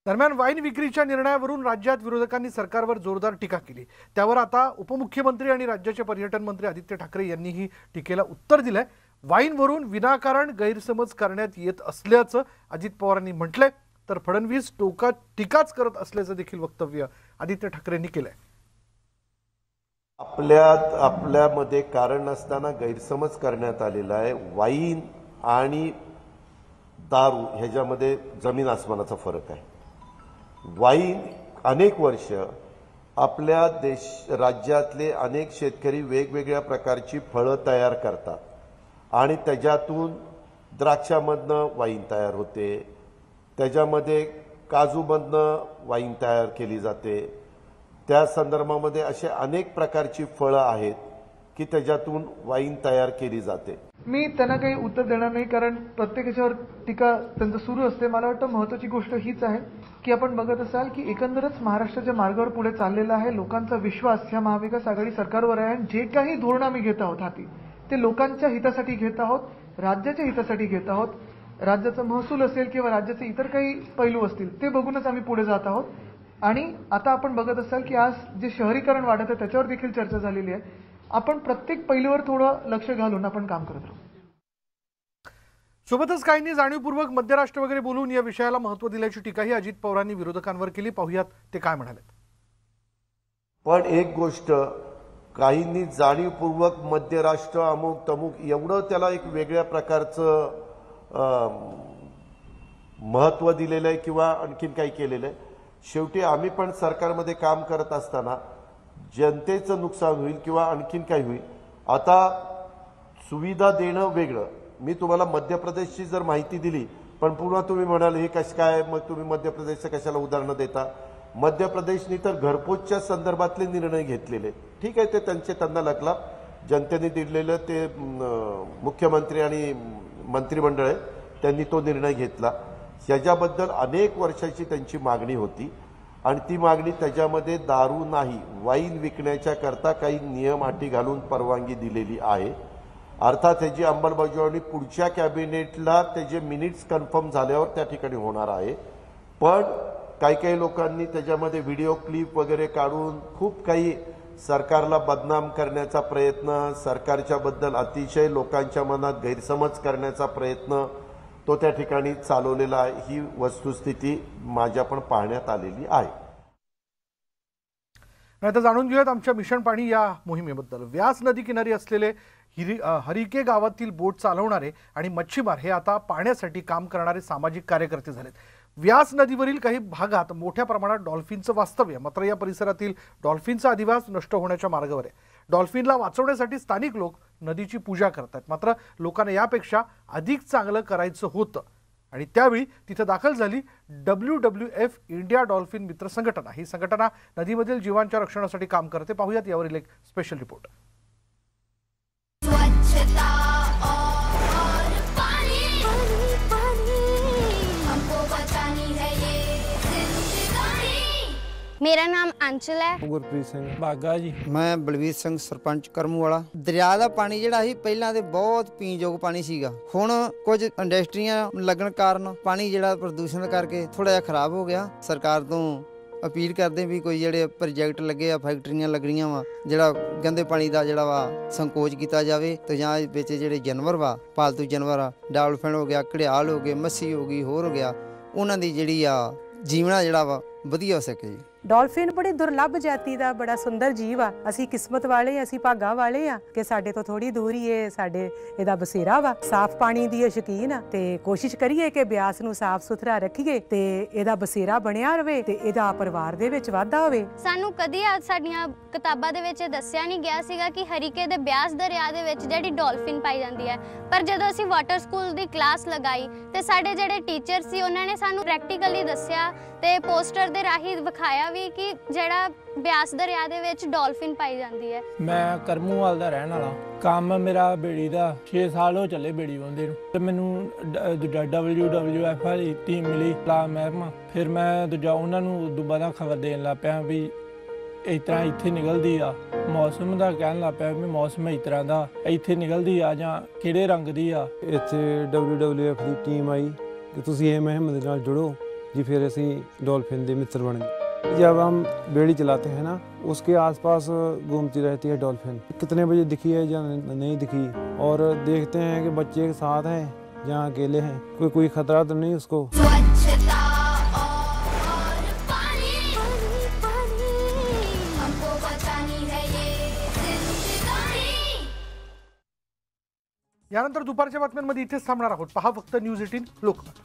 दरम्यान वाईन विक्रीच्या निर्णयावरून राज्यात विरोधकांनी सरकारवर जोरदार टीका केली। त्यावर आता उपमुख्यमंत्री आणि राज्याचे पर्यटन मंत्री आदित्य ठाकरे यांनीही टीकेला उत्तर दिलंय। वाईनवरून विनाकारण गैरसमज करण्यात येत असल्याचं अजित पवारांनी म्हटलंय, तर फडणवीस टीकाच करत असल्याचं देखील वक्तव्य आदित्य ठाकरेंनी केलंय। आपल्यामध्ये कारण नसताना गैरसमज करण्यात आलेला आहे। वाईन आणि दारू ह्याच्यामध्ये जमीन आसमानाचा फरक आहे। वाईन अनेक वर्ष आपल्या राज्यातले अनेक शेतकरी वेगवेगळ्या प्रकारची फळं तयार करतात आणि त्याच्यातून द्राक्षामधनं वाईन तयार होते, त्याच्यामध्ये काजूमधनं वाईन तयार केली जाते। त्या संदर्भामध्ये असे अनेक प्रकारची फळं आहेत की त्याच्यातून वाईन तयार केली जाते। मी त्यांना काही उत्तर देणार नाही, कारण प्रत्येकाच्यावर टीका त्यांचं सुरू असते। मला वाटतं महत्त्वाची गोष्ट हीच आहे की आपण बघत असाल की एकंदरच महाराष्ट्राच्या मार्गावर पुढे चाललेला आहे। लोकांचा विश्वास ह्या महाविकास आघाडी सरकारवर आहे आणि जे काही धोरण आम्ही घेत आहोत हाती ते लोकांच्या हितासाठी घेत आहोत, राज्याच्या हितासाठी घेत आहोत। राज्याचा महसूल असेल किंवा राज्याचे इतर काही पैलू असतील ते बघूनच आम्ही पुढे जात आहोत। आणि आता आपण बघत असाल की आज जे शहरीकरण वाढत आहे त्याच्यावर देखील चर्चा झालेली आहे। आपण प्रत्येक पैलूवर थोडं लक्ष घालून आपण काम करत राहू। सोबतच काहींनी जाणीवपूर्वक मध्यराष्ट्र वगैरे बोलून या विषयाला महत्त्व दिल्याची टीकाही अजित पवारांनी विरोधकांवर केली। पाहुयात ते काय म्हणाले। पण एक गोष्ट, काहींनी जाणीवपूर्वक मध्यराष्ट्र अमुक तमुक एवढं त्याला एक वेगळ्या प्रकारचं महत्त्व दिलेलं आहे किंवा आणखीन काही केलेलं आहे। शेवटी आम्ही पण सरकारमध्ये काम करत असताना जनतेचं नुकसान होईल किंवा आणखीन काही होईल। आता सुविधा देणं वेगळं, मी तुम्हाला मध्य प्रदेशची जर माहिती दिली पण पुन्हा तुम्ही म्हणाल हे कसं काय, मग तुम्ही मध्य प्रदेशचं कशाला उदाहरणं देता। मध्य प्रदेशने तर घरपोचच्या संदर्भातले निर्णय घेतलेले, ठीक आहे, ते त्यांना लागला, जनतेने दिलेलं ते मुख्यमंत्री आणि मंत्रिमंडळ आहे त्यांनी तो निर्णय घेतला। याच्याबद्दल अनेक वर्षाची त्यांची मागणी होती आणि ती मागणी त्याच्यामध्ये दारू नाही वाईन विकण्याच्या करता काही नियम अटी घालून परवानगी दिलेली आहे। अर्थात त्याची अंमलबजावणी पुढच्या कॅबिनेटला त्याचे मिनिट्स कन्फर्म झाल्यावर त्या ठिकाणी होणार आहे। पण काही लोकांनी त्याच्यामध्ये व्हिडिओ क्लिप वगैरे काढून खूप काही सरकारला बदनाम करण्याचा प्रयत्न, सरकारच्या बद्दल अतिशय लोकांच्या मनात गैरसमज करण्याचा प्रयत्न तो त्या ठिकाणी चालवलेला आहे। ही वस्तुस्थिती माझ्या पण पाहण्यात आलेली आहे। नाही तर जाणून घेऊयात आमच्या मिशन पाणी या मोहिमेबद्दल। व्यास नदी किनारी असलेले हरिके गावातील बोट चालवणारे आणि मच्छीमार हे आता पाण्यासाठी काम करणारे सामाजिक कार्यकर्ते झालेत। व्यास नदीवरील काही भागात मोठ्या प्रमाणात डॉल्फिनचं वास्तव्य, मात्र या परिसरातील डॉल्फिनचा अधिवास नष्ट होण्याच्या मार्गावर आहे। डॉल्फिनला वाचवण्यासाठी स्थानिक लोक नदीची पूजा करतात, मात्र लोकांना यापेक्षा अधिक चांगलं करायचं होतं आणि त्यावेळी तिथे दाखल झाली WWF इंडिया डॉल्फिन मित्र संघटना। ही संघटना नदीमधील जीवांच्या रक्षणासाठी काम करते। पाहूयात यावरील एक स्पेशल रिपोर्ट। मेरा नाम अंचल है। गुरप्रीत सिंह बागा जी। मैं बलवीर सिंह सरपंच करमू वाला। दरिया का पानी जिहड़ा सी पहलां ते बहुत पीण योग पानी सीगा, हुण कुछ इंडस्ट्रियां लगन कारण पानी जिहड़ा प्रदूषण करके थोड़ा जिहा खराब हो गया। सरकार तो अपील करते भी कोई जिहड़े प्रोजैक्ट लगे आ, फैक्ट्रियां लगणियां वा, जिहड़ा गंदे पानी का जिहड़ा वा संकोच किया जाए तो जां विच जिहड़े जानवर वा पालतू जानवर आ, डॉल्फिन हो गया, घड़ियाल हो गए, मच्छी हो गई, होर हो गया, उन्हां दी जिहड़ी आ जीवना जिहड़ा वा वधिया हो सके जी। डॉल्फिन बड़ी दुर्लभ जाति का बड़ा सुंदर जीव आ। असी किस्मत वाले, असी भागा वाले आ कि साडे तो थोड़ी दूर ही है साडे इहदा बसेरा वा। साफ पानी दी शौकीन आ ते कोशिश करिए कि ब्यास नूं साफ सुथरा रखिए ते इहदा बसेरा बनिया रहे ते इहदा परिवार दे विच वाधा होवे। सानू कदी साडीਆਂ किताबां दे विच दस्सिया नहीं गया सीगा कि हरीके दे ब्यास दरिया दे विच जिहड़ी डॉल्फिन पाई जांदी है, पर जदों असी वाटर स्कूल दी क्लास लगाई ते साडे जिहड़े टीचर सी उन्हां ने सानू प्रैक्टिकली दस्सिया ते पोस्टर दे राही विखाया भी कि ਜਿਹੜਾ ਬਿਆਸ ਦਰਿਆ ਦੇ ਵਿੱਚ ਡਾਲਫਿਨ ਪਾਈ ਜਾਂਦੀ ਹੈ। ਮੈਂ ਕਰਮੂਵਾਲ ਦਾ ਰਹਿਣ ਵਾਲਾ। ਕੰਮ ਮੇਰਾ ਬੇੜੀ ਦਾ 6 ਸਾਲ ਹੋ ਚੱਲੇ ਬੇੜੀ ਬੰਦੇ ਨੂੰ ਤੇ ਮੈਨੂੰ WWF ਵਾਲੀ ਟੀਮ ਮਿਲੀ ਲਾ ਮਹਿਕਮਾ। ਫਿਰ ਮੈਂ ਦੂਜਾ ਉਹਨਾਂ ਨੂੰ ਦੁਬਾਰਾ ਦਾ ਖਬਰ ਦੇਣ ਲੱਗ ਪਿਆ ਵੀ ਇਸ ਤਰ੍ਹਾਂ ਇੱਥੇ ਨਿਕਲਦੀ ਆ। ਮੌਸਮ ਦਾ ਕਹਿਣ ਲੱਗ ਪਿਆ ਵੀ ਮੌਸਮ ਇਸ ਤਰ੍ਹਾਂ ਦਾ ਇੱਥੇ ਨਿਕਲਦੀ ਆ ਜਾਂ ਕਿਹੜੇ ਰੰਗ ਦੀ ਆ। ਇੱਥੇ WWF ਦੀ ਟੀਮ ਆਈ ਕਿ ਤੁਸੀਂ ਇਹ ਮੁਹਿੰਮ ਦੇ ਨਾਲ ਜੁੜੋ जी फिर असी डॉल्फिन के मित्र बन गए। जब हम बेड़ी चलाते हैं ना, उसके आसपास घूमती रहती है डॉल्फिन, कितने बजे दिखी है या नहीं दिखी, और देखते हैं कि बच्चे के साथ हैं जहाँ अकेले हैं, कोई खतरा तो नहीं उसको। यानंतर दुपारच्या बातम्यांमध्ये इथेच थांबणार आहोत। पहा फक्त न्यूज 18 लोकमत।